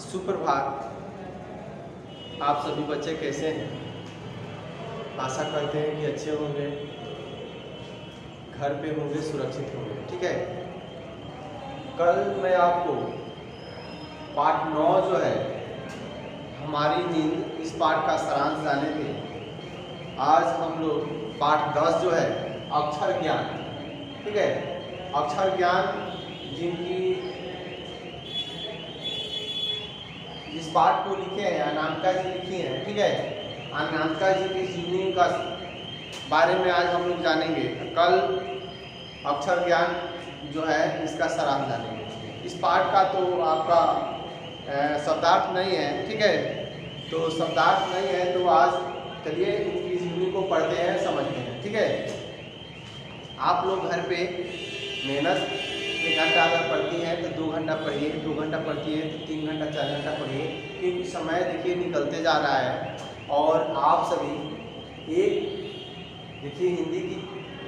सुप्रभात। आप सभी बच्चे कैसे हैं? आशा करते हैं कि अच्छे होंगे, घर पे होंगे, सुरक्षित होंगे। ठीक है, कल मैं आपको पाठ 9 जो है हमारी नींद, इस पाठ का सारांश जाने थे। आज हम लोग पाठ 10 जो है अक्षर ज्ञान, ठीक है, अक्षर ज्ञान जिनकी इस पाठ को लिखे हैं अनामिका जी लिखी हैं। ठीक है, अनामिका जी की जीवनी का बारे में आज हम लोग जानेंगे। कल अक्षर ज्ञान जो है इसका सारांश जानेंगे। इस पाठ का तो आपका शब्दार्थ नहीं है, ठीक है, तो शब्दार्थ नहीं है तो आज चलिए इनकी जीवनी को पढ़ते हैं, समझते हैं। ठीक है, आप लोग घर पे मेहनत 1 घंटा अगर पढ़ती हैं तो 2 घंटा पढ़िए, 2 घंटा पढ़ती है तो 3 घंटा 4 घंटा पढ़िए, क्योंकि समय देखिए निकलते जा रहा है। और आप सभी एक देखिए हिंदी की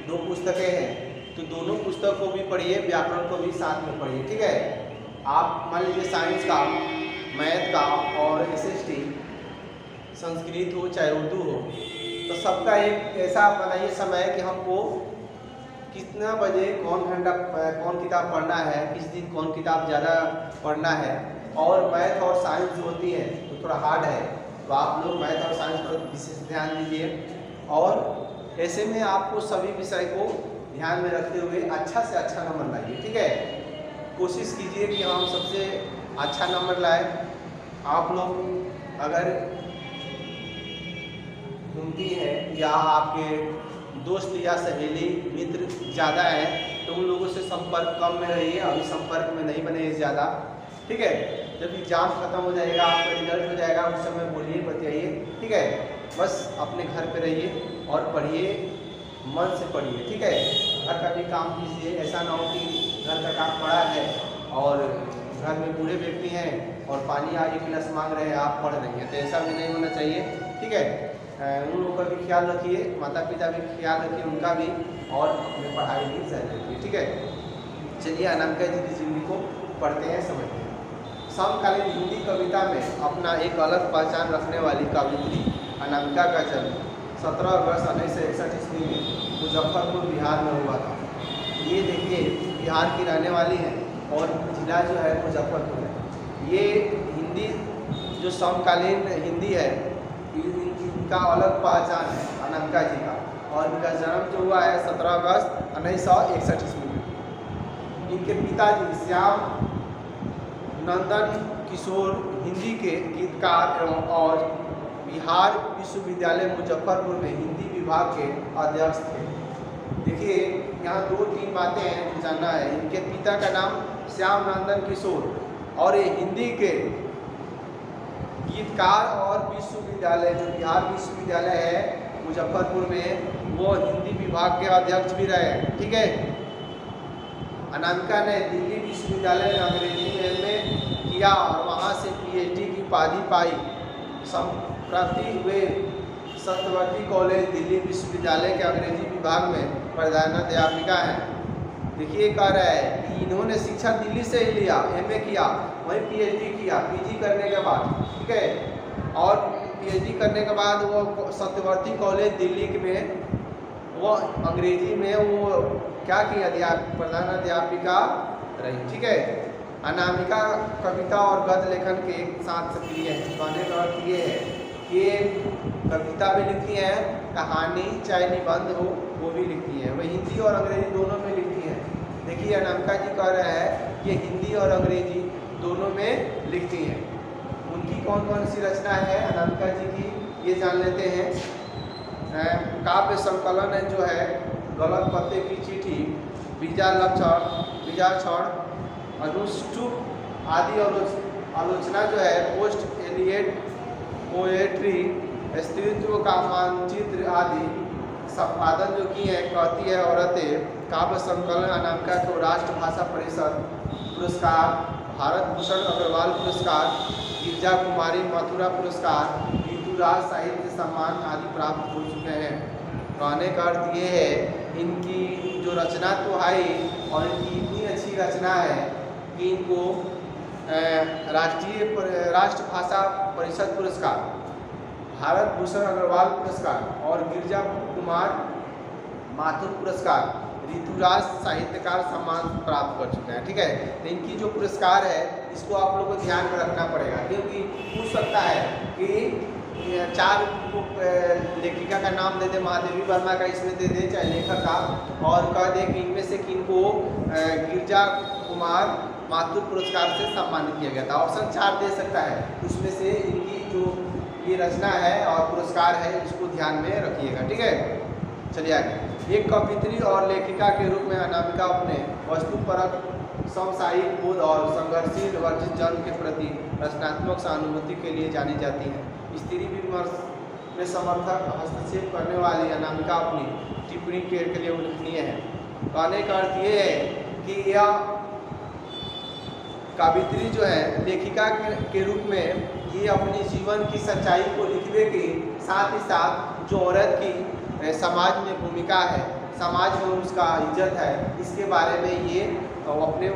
2 पुस्तकें हैं तो दोनों पुस्तक को भी पढ़िए, व्याकरण को भी साथ में पढ़िए। ठीक है, आप मान लीजिए साइंस का, मैथ का और SST, संस्कृत हो चाहे उर्दू हो, तो सबका एक ऐसा बनाइए समय कि हमको कितना बजे कौन किताब पढ़ना है, किस दिन कौन किताब ज़्यादा पढ़ना है। और मैथ और साइंस जो होती है तो थोड़ा हार्ड है, तो आप लोग मैथ और साइंस पर विशेष ध्यान दीजिए। और ऐसे में आपको सभी विषय को ध्यान में रखते हुए अच्छा से अच्छा नंबर लाइए। ठीक है, कोशिश कीजिए कि हम सबसे अच्छा नंबर लाएं। आप लोग अगर हिंदी है या आपके दोस्त या सहेली मित्र ज़्यादा है तो उन लोगों से संपर्क कम में रहिए, अभी संपर्क में नहीं बने ज़्यादा। ठीक है, जब एग्जाम खत्म हो जाएगा, आपका रिजल्ट हो जाएगा, उस समय बोलिए, बतियाइए। ठीक है, बस अपने घर पे रहिए और पढ़िए, मन से पढ़िए। ठीक है, घर का भी काम कीजिए, ऐसा ना हो कि घर का काम पड़ा है और घर में बूढ़े व्यक्ति हैं और पानी आगे गिलास मांग रहे हैं, आप पढ़ रही हैं, तो ऐसा भी नहीं होना चाहिए। ठीक है, उन लोगों का भी ख्याल रखिए, माता पिता भी ख्याल रखिए उनका भी, और अपनी पढ़ाई भी जारी रखिए। ठीक है, चलिए अनामिका जी की जीवनी को पढ़ते हैं, समझते हैं। समकालीन हिंदी कविता में अपना एक अलग पहचान रखने वाली कवियत्री अनामिका का जन्म 17 अगस्त 1961 ईस्वी में मुजफ्फरपुर बिहार में हुआ था। ये देखिए बिहार की रहने वाली हैं और जिला जो है मुजफ्फरपुर है। ये हिंदी जो समकालीन हिंदी है इनका अलग पहचान है अनामिका जी का, और इनका जन्म जो हुआ है 17 अगस्त 1961 ईस्वी में। इनके पिताजी श्याम नंदन किशोर हिंदी के गीतकार एवं और बिहार विश्वविद्यालय मुजफ्फरपुर में हिंदी विभाग के अध्यक्ष थे। देखिए यहाँ 2-3 बातें हैं जो जानना है। इनके पिता का नाम श्याम नंदन किशोर और ये हिंदी के गीतकार, और विश्वविद्यालय जो बिहार विश्वविद्यालय है मुजफ्फरपुर में, वो हिंदी विभाग के अध्यक्ष भी रहे। ठीक है, अनामिका ने दिल्ली विश्वविद्यालय में अंग्रेजी में MA किया और वहाँ से PhD की उपाधि पाई। संप्रति वे सत्यवती कॉलेज दिल्ली विश्वविद्यालय के अंग्रेजी विभाग में प्रधानाध्यापिका हैं। देखिए कह रहा है कि इन्होंने शिक्षा दिल्ली से ही लिया, MA किया, वहीं PhD किया, PG करने के बाद। ठीक है, और PhD करने के बाद वो सत्यवती कॉलेज दिल्ली में वो अंग्रेजी में वो क्या किया, प्रधानाध्यापिका रही। ठीक है, अनामिका कविता और गद्य लेखन के एक साथ सक्रिय है। कहने का अर्थ ये है कि कविता भी लिखती हैं, कहानी चाहे निबंध हो वो भी लिखती हैं, वह हिंदी और अंग्रेजी दोनों में लिखती हैं। देखिए अनामिका जी कह रहे हैं कि हिंदी और अंग्रेजी दोनों में लिखती हैं। उनकी कौन कौन सी रचना है अनामिका जी की, ये जान लेते हैं। काव्य संकलन जो है गलत पत्ते की चिट्ठी, बीजाक्षर, अनुष्टुप आदि आलोचना जो है, पोस्ट एलियट पोएट्री, स्त्रीत्व का मानचित्र आदि संपादन जो की है कहती है औरतें। काव्य संकलन अनामिका को राष्ट्रभाषा परिषद पुरस्कार, भारत भूषण अग्रवाल पुरस्कार, गिरजा कुमारी मथुरा पुरस्कार, ऋतुराज साहित्य सम्मान आदि प्राप्त हो चुके हैं। कहने का अर्थ ये है इनकी जो रचना तो आई और इनकी इतनी अच्छी रचना है कि इनको राष्ट्रभाषा परिषद पुरस्कार, भारत भूषण अग्रवाल पुरस्कार और गिरिजा कुमार माथुर पुरस्कार, ऋतुराज साहित्यकार सम्मान प्राप्त कर चुके हैं। ठीक है, तो इनकी जो पुरस्कार है इसको आप लोगों को ध्यान में रखना पड़ेगा, क्योंकि पूछ सकता है कि 4 लेखिका का नाम दे दे, महादेवी वर्मा का इसमें दे दे चाहे लेखक का, और कह दे कि इनमें से किनको गिरिजा कुमार माथुर पुरस्कार से सम्मानित किया गया था। ऑप्शन 4 दे सकता है, उसमें से इनकी जो ये रचना है और पुरस्कार है इसको ध्यान में रखिएगा। ठीक है, चलिए आगे। एक कवियत्री और लेखिका के रूप में अनामिका अपने वस्तुपरक समसामयिक बोध और संघर्षशील वर्जित जन्म के प्रति रचनात्मक सहानुभूति के लिए जानी जाती हैं। स्त्री विमर्श में समर्थक हस्तक्षेप करने वाली अनामिका अपनी टिप्पणी के लिए उल्लेखनीय है। कहने का अर्थ ये है कि यह कवियत्री जो है लेखिका के रूप में ये अपनी जीवन की सच्चाई को लिखने के साथ ही साथ जो औरत की समाज में भूमिका है, समाज में उसका इज्जत है, इसके बारे में ये अपने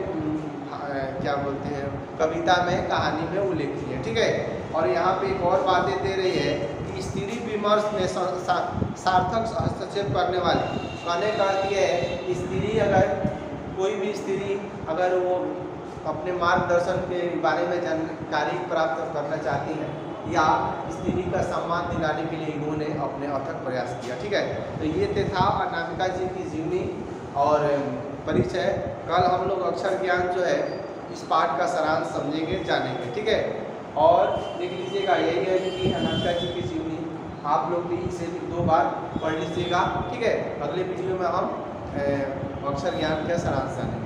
क्या बोलते हैं कविता में, कहानी में उल्लेखनीय है। ठीक है, और यहाँ पे एक और बातें दे रही है कि स्त्री विमर्श में सार्थक हस्तक्षेप करने वाली। कहने का अर्थ ये है स्त्री, अगर कोई भी स्त्री अगर वो अपने मार्गदर्शन के बारे में जानकारी प्राप्त करना चाहती है या स्त्री का सम्मान दिलाने के लिए इन्होंने अपने अथक प्रयास किया। ठीक है, तो ये था अनामिका जी की जीवनी और परिचय। कल हम लोग अक्षर ज्ञान जो है इस पाठ का सारांश समझेंगे, जानेंगे। ठीक है, और देख लीजिएगा यही है कि अनामिका जी की जीवनी आप लोग भी इसे 2 बार पढ़ लीजिएगा। ठीक है, अगले वीडियो में हम अक्षर ज्ञान का सारांश जानेंगे।